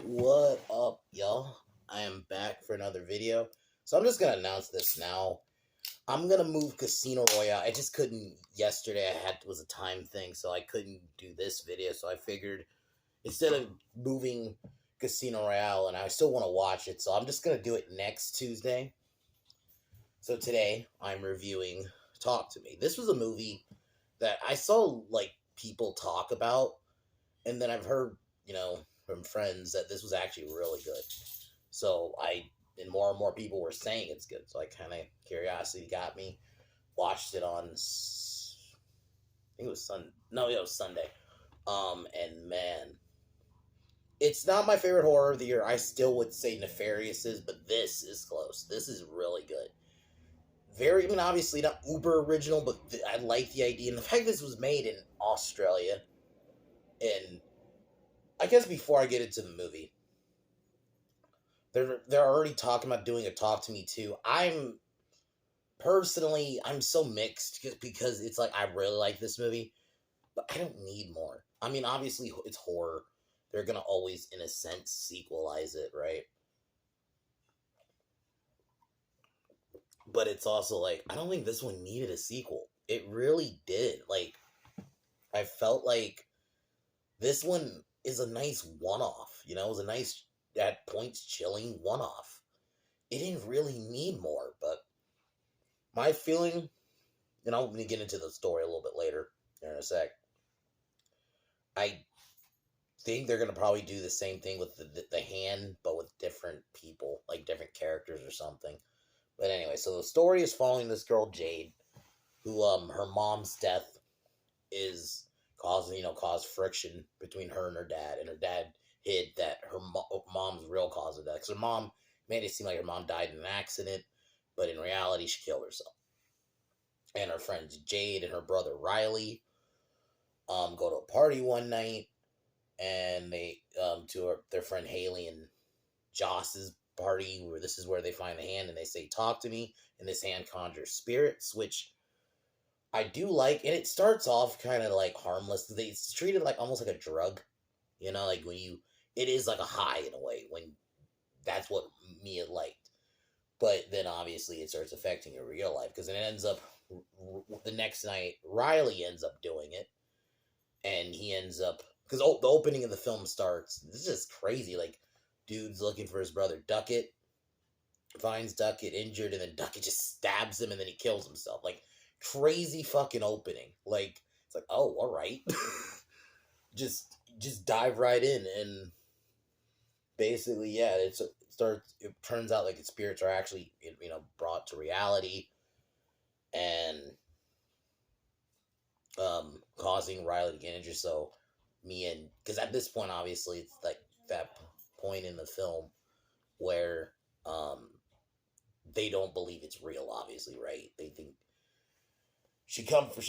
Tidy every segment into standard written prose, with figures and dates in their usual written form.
What up, y'all? I am back for another video. So I'm just gonna announce this now. I'm gonna move Casino Royale. I just couldn't yesterday. It was a time thing, so I couldn't do this video. So I figured instead of moving Casino Royale, and I still want to watch it, so I'm just gonna do it next Tuesday. So today I'm reviewing Talk to Me. This was a movie that I saw people talk about, and then I've heard from friends that this was actually really good. So and more and more people were saying it's good. So I kind of curiosity got me. Watched it on, I think it was No, yeah, it was Sunday. And man, it's not my favorite horror of the year. I still would say Nefarious is, but this is close. This is really good. Very, I mean, obviously not uber original, but I like the idea and the fact this was made in Australia. And I guess before I get into the movie, they're already talking about doing a Talk to Me too. I'm so mixed because it's like I really like this movie, but I don't need more. I mean, obviously it's horror. They're gonna always, in a sense, sequelize it, right? But it's also like I don't think this one needed a sequel. It really did. Like I felt like this one is a nice one-off. It was a nice at points chilling one-off. It didn't really need more, but my feeling, and I'm going to get into the story a little bit later here in a sec. I think they're going to probably do the same thing with the hand, but with different people, like different characters or something. But anyway, so the story is following this girl, Jade, who, her mom's death is caused friction between her and her dad hid that her mom's real cause of death. Because her mom made it seem like her mom died in an accident, but in reality, she killed herself. And her friends Jade and her brother Riley go to a party one night, and they their friend Haley and Joss's party, where this is where they find the hand, and they say, "Talk to me," and this hand conjures spirits, which I do like. And it starts off kind of like harmless. It's treated like almost like a drug, like it is like a high in a way, when that's what Mia liked. But then obviously it starts affecting your real life, because it ends up the next night Riley ends up doing it, and he ends up, because the opening of the film starts, this is just crazy, like dude's looking for his brother Duckett, finds Duckett injured, and then Duckett just stabs him, and then he kills himself. Like, crazy fucking opening. Like, it's like, oh, all right. just dive right in, and basically, yeah, it turns out like its spirits are actually brought to reality, and causing Riley to get injured. So because at this point, obviously, it's like that point in the film where they don't believe it's real, obviously, right? They think she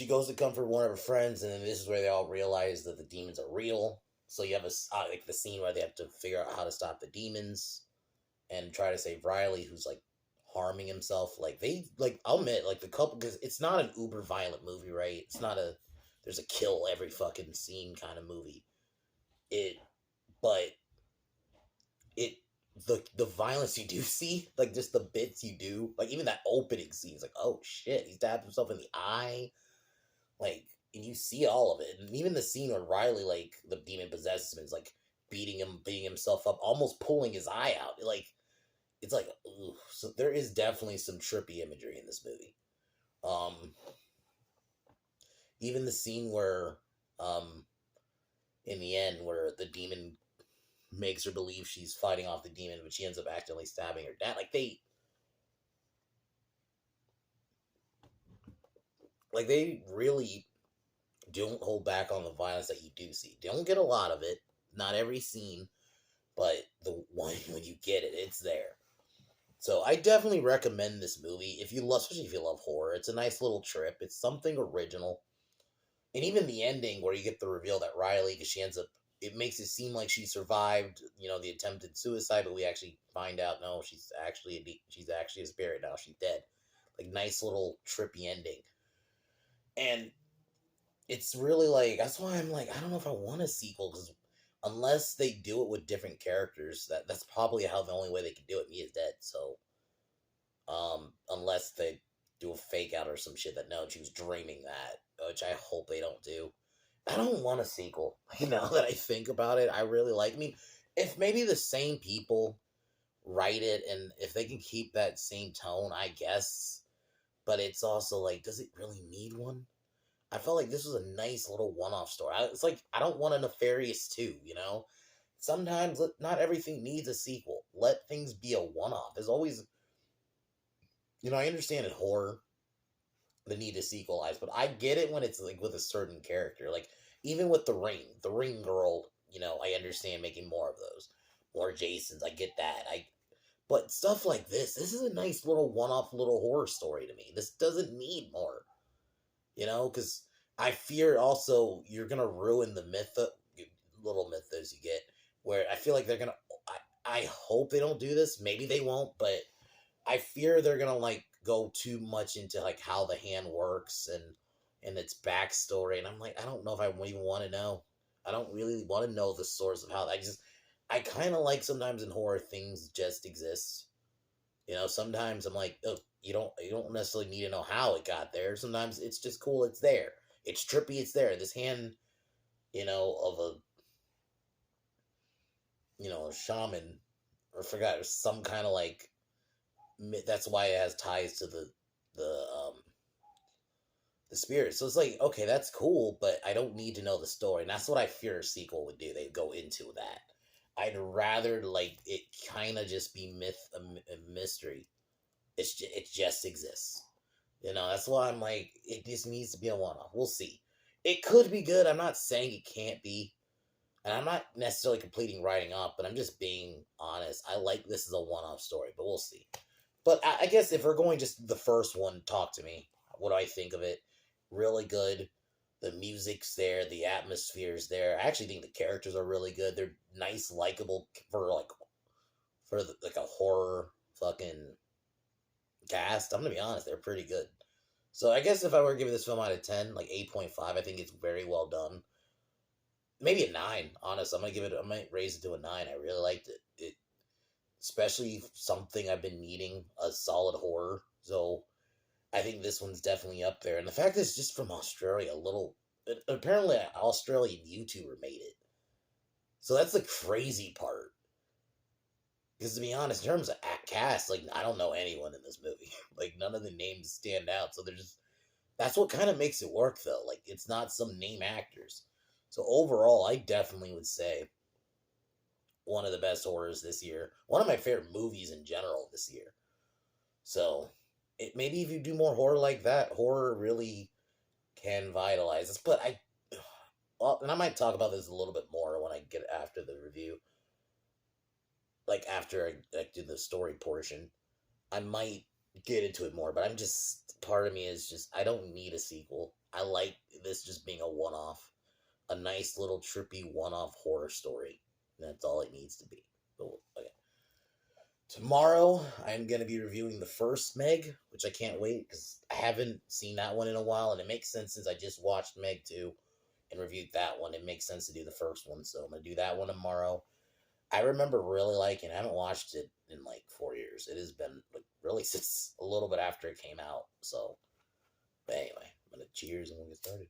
goes to comfort one of her friends, and then this is where they all realize that the demons are real. So you have like the scene where they have to figure out how to stop the demons and try to save Riley, who's like harming himself. Like I'll admit, like the couple, because it's not an uber violent movie, right? It's not there's a kill every fucking scene kind of movie. But it the violence you do see, like just the bits you do, like even that opening scene is like, oh shit, he stabbed himself in the eye, like, and you see all of it, and even the scene where Riley, like the demon possesses him, is like beating himself up, almost pulling his eye out, like it's like, ooh. So there is definitely some trippy imagery in this movie. Even the scene where, in the end, where the demon makes her believe she's fighting off the demon, but she ends up accidentally stabbing her dad. They really don't hold back on the violence that you do see. Don't get a lot of it, not every scene, but the one when you get it, it's there. So I definitely recommend this movie if you love, especially if you love horror. It's a nice little trip. It's something original, and even the ending where you get the reveal that Riley, because she ends up, it makes it seem like she survived, the attempted suicide, but we actually find out no, she's actually a spirit now. She's dead. Like, nice little trippy ending, and it's really like, that's why I'm like, I don't know if I want a sequel, because unless they do it with different characters, that's probably how the only way they can do it. Mia's dead, so unless they do a fake out or some shit that no, she was dreaming that, which I hope they don't do. I don't want a sequel. Now that I think about it, I really like. I mean, if maybe the same people write it, and if they can keep that same tone, I guess. But it's also like, does it really need one? I felt like this was a nice little one-off story. It's like I don't want a Nefarious 2, you know. Sometimes not everything needs a sequel. Let things be a one-off. There's always, I understand in horror the need to sequelize, but I get it when it's like with a certain character. Like even with the Ring Girl, I understand making more of those, more Jasons. I get that. But stuff like this is a nice little one-off little horror story to me. This doesn't need more, because I fear also you're gonna ruin the little mythos you get. Where I feel like they're gonna. I hope they don't do this. Maybe they won't, but I fear they're gonna like go too much into like how the hand works and its backstory, and I'm like, I don't know if I even want to know. I don't really want to know the source of how. I kind of like sometimes in horror things just exist. Sometimes I'm like, oh, you don't necessarily need to know how it got there. Sometimes it's just cool, it's there. It's trippy, it's there. This hand, of a shaman, or forgot, some kind of like that's why it has ties to the spirit. So it's like, okay, that's cool, but I don't need to know the story. And that's what I fear a sequel would do. They go into that. I'd rather like it kind of just be a mystery. It just exists. That's why I'm like, it just needs to be a one-off. We'll see. It could be good. I'm not saying it can't be. And I'm not necessarily completing writing up, but I'm just being honest. I like this as a one-off story, but we'll see. But I guess if we're going just the first one, talk to me. What do I think of it? Really good. The music's there. The atmosphere's there. I actually think the characters are really good. They're nice, likable like a horror fucking cast. I'm gonna be honest, they're pretty good. So I guess if I were to give this film out of 10, like 8.5, I think it's very well done. Maybe a 9, honest. I might raise it to a 9. I really liked it. Especially something I've been needing, a solid horror. So I think this one's definitely up there. And the fact that it's just from Australia, apparently an Australian YouTuber made it. So that's the crazy part. Because to be honest, in terms of cast, like I don't know anyone in this movie. Like none of the names stand out. So that's what kind of makes it work though. Like it's not some name actors. So overall, I definitely would say one of the best horrors this year. One of my favorite movies in general this year. So maybe if you do more horror like that, horror really can vitalize us. But and I might talk about this a little bit more when I get after the review. Like after I do the story portion, I might get into it more. But part of me is just I don't need a sequel. I like this just being a one-off, a nice little trippy one-off horror story. That's all it needs to be. But, okay. Tomorrow, I'm going to be reviewing the first Meg, which I can't wait because I haven't seen that one in a while, and it makes sense since I just watched Meg 2 and reviewed that one. It makes sense to do the first one, so I'm going to do that one tomorrow. I remember really liking it. I haven't watched it in like 4 years. It has been like really since a little bit after it came out. So, but anyway, I'm going to cheers and we'll get started.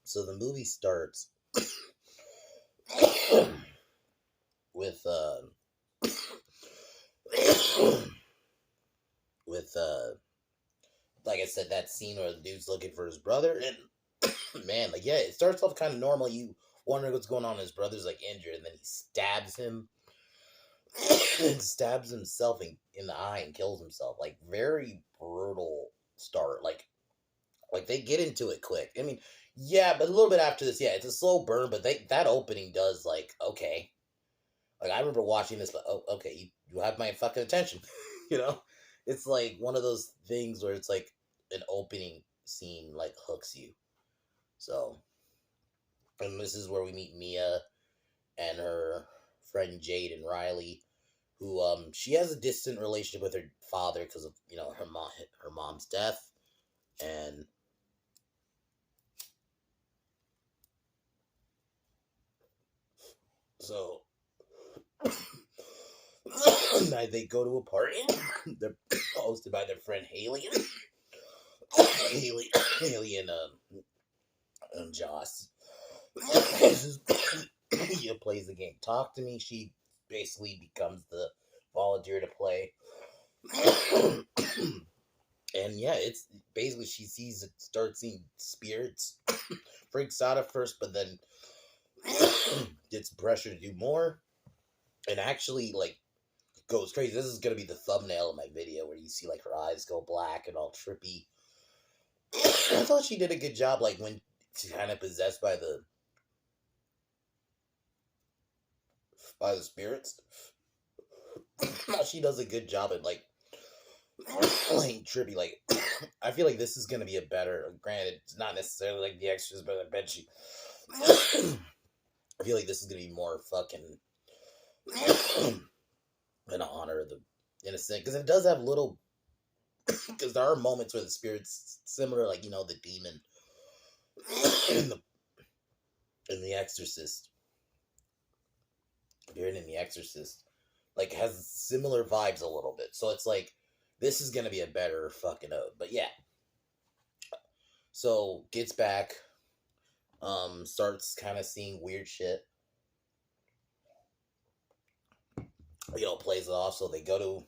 So the movie starts with with like I said, that scene where the dude's looking for his brother, and Man, like, yeah, it starts off kind of normal. You wonder what's going on. His brother's like injured, and then he stabs him and stabs himself in the eye and kills himself. Like, very brutal start. Like they get into it quick. I mean, yeah, but a little bit after this, yeah, it's a slow burn, but that opening does, like, okay. Like, I remember watching this, but oh, okay, you have my fucking attention. you know, it's like one of those things where it's like an opening scene like hooks you. So, and this is where we meet Mia and her friend Jade and Riley, who she has a distant relationship with her father because of her mom's death, and so they go to a party. They're hosted by their friend Haley, Haley, Haley, and Joss. Mia plays the game. Talk to me. She basically becomes the volunteer to play. And yeah, it's basically she starts seeing spirits, freaks out at first, but then gets pressure to do more, and actually like goes crazy. This is gonna be the thumbnail of my video where you see like her eyes go black and all trippy. I thought she did a good job, like when she's kind of possessed by the spirits. She does a good job at like trippy. Like I feel like this is gonna be a better. Granted, it's not necessarily like The Extras, but I bet she. I feel like this is gonna be more fucking in honor of the innocent, because it does have little. Because there are moments where the spirits similar, like the demon in the Exorcist, appearing in the Exorcist, like has similar vibes a little bit. So it's like this is gonna be a better fucking ode. But yeah, so gets back, starts kind of seeing weird shit. Plays it off. So they go to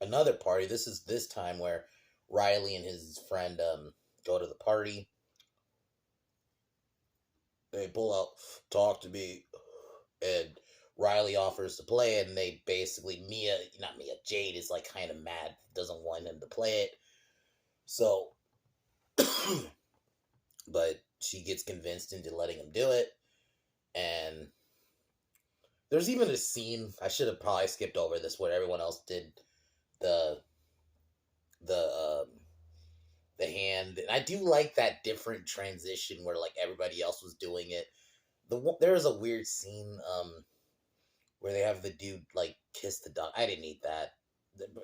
another party. This is this time where Riley and his friend go to the party. They pull out "Talk to Me," and Riley offers to play it, and they basically Jade is like kind of mad, doesn't want him to play it. So, but she gets convinced into letting him do it, and there's even a scene I should have probably skipped over this where everyone else did the the the hand. And I do like that different transition where like everybody else was doing it. There is a weird scene where they have the dude like kiss the dog. I didn't need that.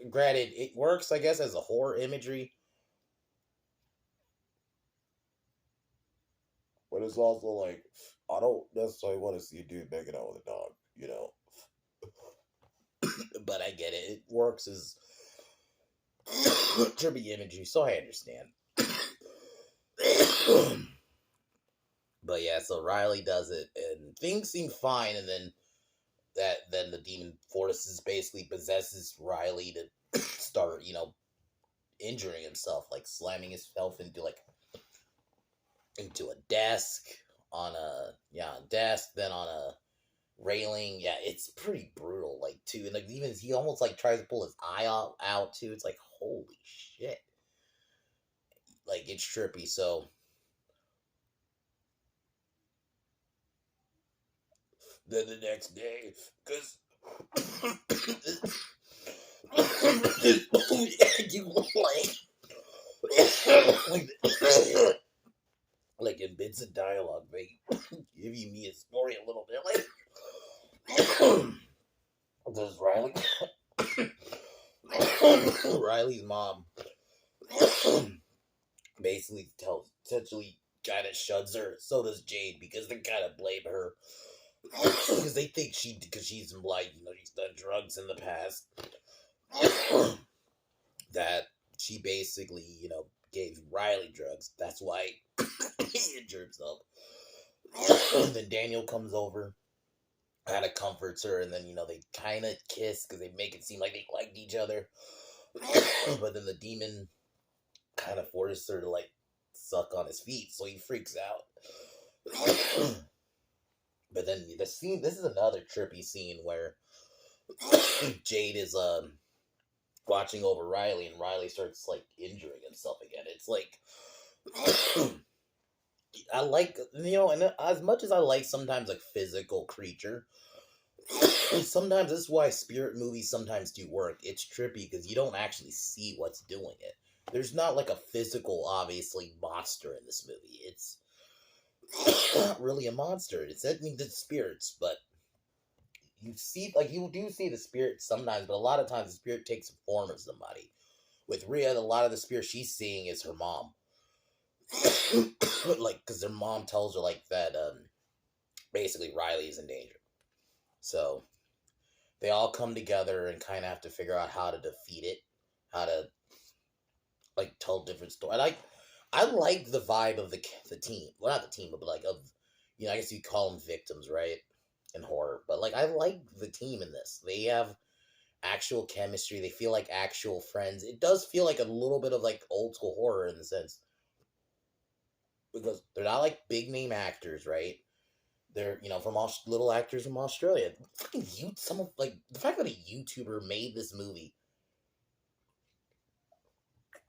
Granted, it works, I guess, as a horror imagery, but it's also like I don't necessarily want to see a dude making out with a dog. But I get it. It works as trippy imagery, so I understand. But yeah, so Riley does it, and things seem fine, and then the demon forces basically possesses Riley to start, injuring himself, like slamming himself into a desk, then on a railing. Yeah, it's pretty brutal, like, too. And like even he almost like tries to pull his eye out too. It's like, holy shit. Like, it's trippy. So then the next day, because you like in bits of dialogue, they give you me a story a little bit. Like, does Riley's mom basically essentially kind of shuns her. So does Jade, because they kind of blame her because they think because she's implied, she's done drugs in the past, that she basically, gave Riley drugs. That's why he injured himself. And then Daniel comes over, kind of comforts her, and then, they kind of kiss because they make it seem like they liked each other. But then the demon kind of forces her to, like, suck on his feet, so he freaks out. But then the scene, this is another trippy scene where Jade is watching over Riley, and Riley starts like injuring himself again. It's like I like, and as much as I like sometimes like physical creature, sometimes this is why spirit movies sometimes do work. It's trippy because you don't actually see what's doing it. There's not like a physical, obviously, monster in this movie. It's not really a monster. It's the spirits, but you see, like, you do see the spirit sometimes, but a lot of times the spirit takes the form of somebody. With Rhea, a lot of the spirit she's seeing is her mom. Like, because her mom tells her, like, that, basically Riley is in danger. So, they all come together and kind of have to figure out how to defeat it, how to, like, tell different stories. I like the vibe of the team. Well, not the team, but, like, of, I guess you call them victims, right? In horror. But, like, I like the team in this. They have actual chemistry. They feel like actual friends. It does feel like a little bit of, like, old school horror in the sense. Because they're not, like, big name actors, right? They're, from little actors from Australia. Fucking the fact that a YouTuber made this movie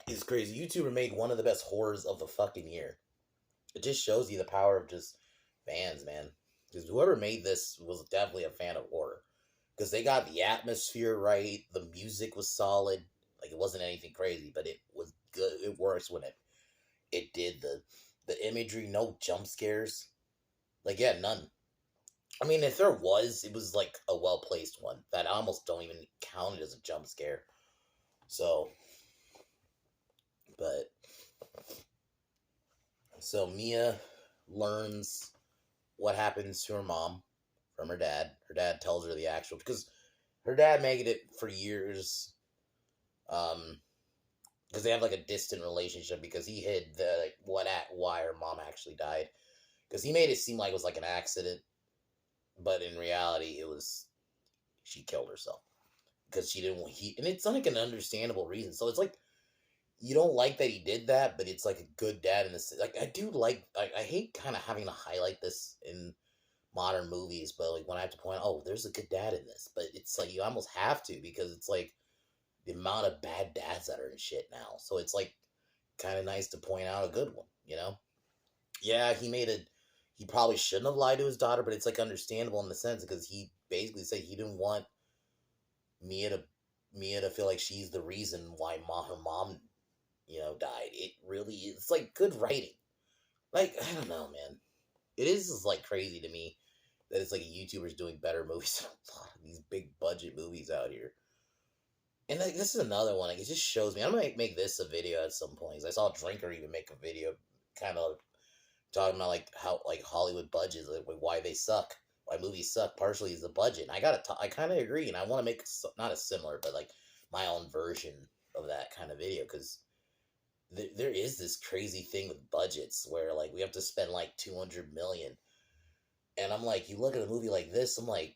is crazy. YouTuber made one of the best horrors of the fucking year. It just shows you the power of just fans, man. Because whoever made this was definitely a fan of horror. Because they got the atmosphere right, the music was solid. Like, it wasn't anything crazy, but it was good. It works when it did the imagery, no jump scares. Like, yeah, none. I mean, if there was, it was like a well-placed one that I almost don't even count it as a jump scare. So, but, so Mia learns what happens to her mom from her dad. Her dad tells her the actual, because her dad made it for years, because they have like a distant relationship, because he hid why her mom actually died, because he made it seem like it was like an accident, but in reality it was she killed herself because she didn't and it's like an understandable reason. So it's like you don't like that he did that, but it's like a good dad in this. Like I do like I hate kind of having to highlight this in modern movies, but like when I have to point out, oh, there's a good dad in this, but it's like you almost have to because it's like the amount of bad dads that are in shit now. So it's like kind of nice to point out a good one, Yeah, he probably shouldn't have lied to his daughter, but it's like understandable in the sense because he basically said he didn't want Mia to feel like she's the reason why her mom, died. It really is, it's like good writing. Like, I don't know, man. It is like crazy to me that it's like a YouTuber's doing better movies than a lot of these big budget movies out here. And like this is another one. Like it just shows me. I'm gonna make this a video at some point. 'Cause I saw Drinker even make a video, kind of talking about like how like Hollywood budgets, like why they suck, why movies suck. Partially is the budget. And I kind of agree, and I want to make not a similar, but like my own version of that kind of video because there is this crazy thing with budgets where like we have to spend like 200 million, and I'm like, you look at a movie like this, I'm like,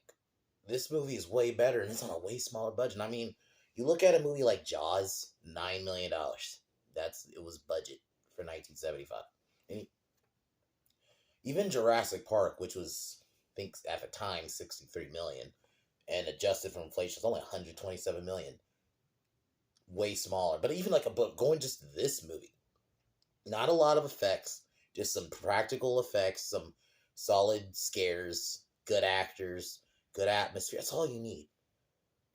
this movie is way better, and it's on a way smaller budget. I mean, you look at a movie like Jaws, $9 million. It was budget for 1975. And even Jurassic Park, which was, I think at the time, 63 million, and adjusted for inflation, it's only 127 million. Way smaller. But even but going just to this movie, not a lot of effects, just some practical effects, some solid scares, good actors, good atmosphere. That's all you need.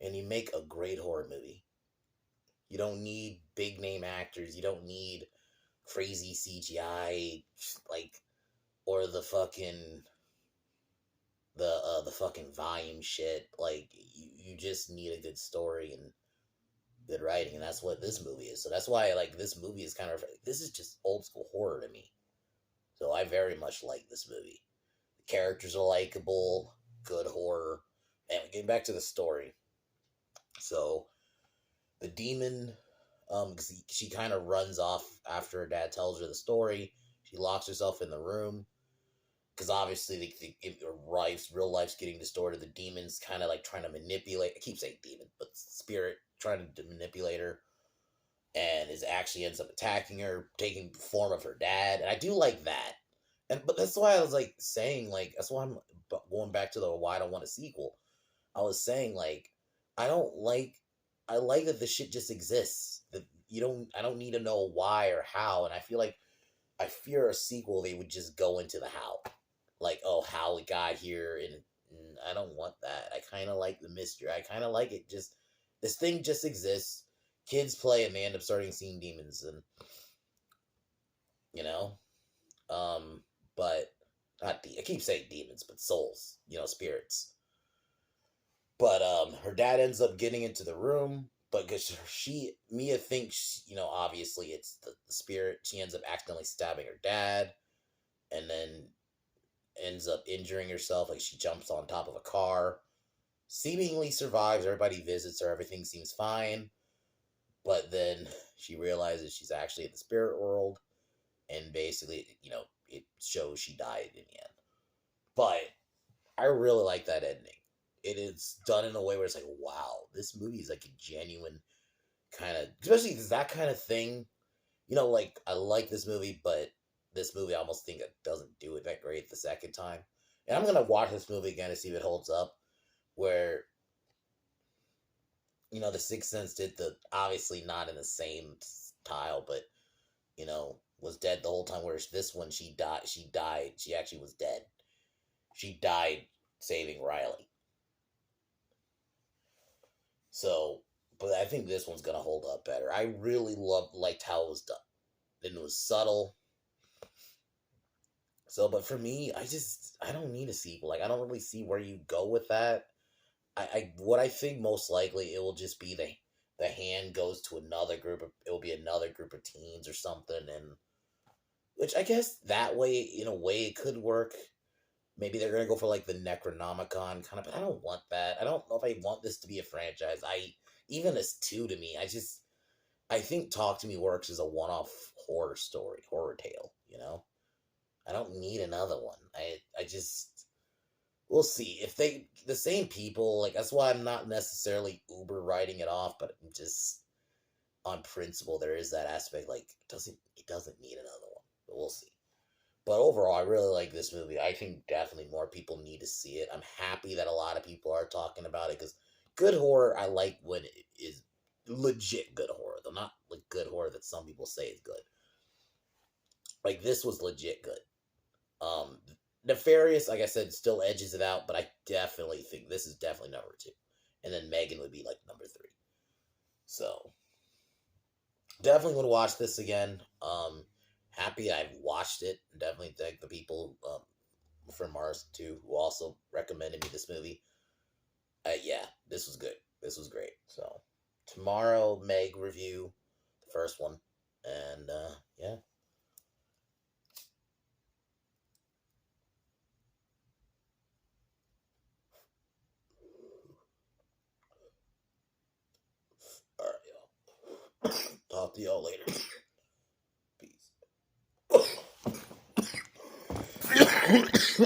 And you make a great horror movie. You don't need big name actors. You don't need crazy CGI, or the fucking the fucking volume shit. Like you just need a good story and good writing, and that's what this movie is. So that's why this movie is this is just old school horror to me. So I very much like this movie. The characters are likable, good horror. And getting back to the story. So the demon, she kind of runs off after her dad tells her the story. She locks herself in the room because obviously real life's getting distorted. The demon's kind of trying to manipulate. I keep saying demon, but spirit trying to manipulate her. and is actually ends up attacking her, taking form of her dad, and I do like that. And but that's why I was like saying like that's why I'm going back to the why I don't want a sequel. I was saying like I don't like I like that the shit just exists. That you don't I don't need to know why or how, and I feel like I fear a sequel they would just go into the how. Like, oh, how it got here and I don't want that. I kinda like the mystery. I kinda like it just this thing just exists. Kids play and they end up starting seeing demons and you know? Um but not I keep saying demons, but souls, spirits. But her dad ends up getting into the room, but because Mia thinks, obviously it's the spirit, she ends up accidentally stabbing her dad, and then ends up injuring herself. Like she jumps on top of a car, seemingly survives. Everybody visits her, everything seems fine, but then she realizes she's actually in the spirit world, and basically, it shows she died in the end. But I really like that ending. It is done in a way where it's like, wow, this movie is like a genuine kind of, especially that kind of thing. Like I like this movie, but this movie I almost think it doesn't do it that great the second time. And I'm gonna watch this movie again to see if it holds up. Where the Sixth Sense did the obviously not in the same style, but was dead the whole time. Whereas this one, she died. She died. She actually was dead. She died saving Riley. So, but I think this one's gonna hold up better. I really liked how it was done. And it was subtle. So, but for me, I don't need a sequel. Like, I don't really see where you go with that. What I think most likely it will just be the hand goes to another group of, it'll be another group of teens or something, and which I guess that way, in a way, it could work. Maybe they're gonna go for like the Necronomicon kind of, but I don't want that. I don't know if I want this to be a franchise. Even as two to me, I think Talk to Me works as a one-off horror story, horror tale. I don't need another one. I just we'll see if the same people like that's why I'm not necessarily uber writing it off, but I'm just on principle there is that aspect like it doesn't need another one, but we'll see. But overall, I really like this movie. I think definitely more people need to see it. I'm happy that a lot of people are talking about it because good horror, I like when it is legit good horror, though not like good horror that some people say is good. Like this was legit good. Um, Nefarious, like I said, still edges it out, but I definitely think this is definitely number two, and then Megan would be like number three. So definitely would watch this again. Happy I've watched it. Definitely thank the people from Mars too who also recommended me this movie. Yeah, this was good. This was great. So tomorrow, Meg review, the first one, and yeah. All right, y'all. Talk to y'all later. Peace.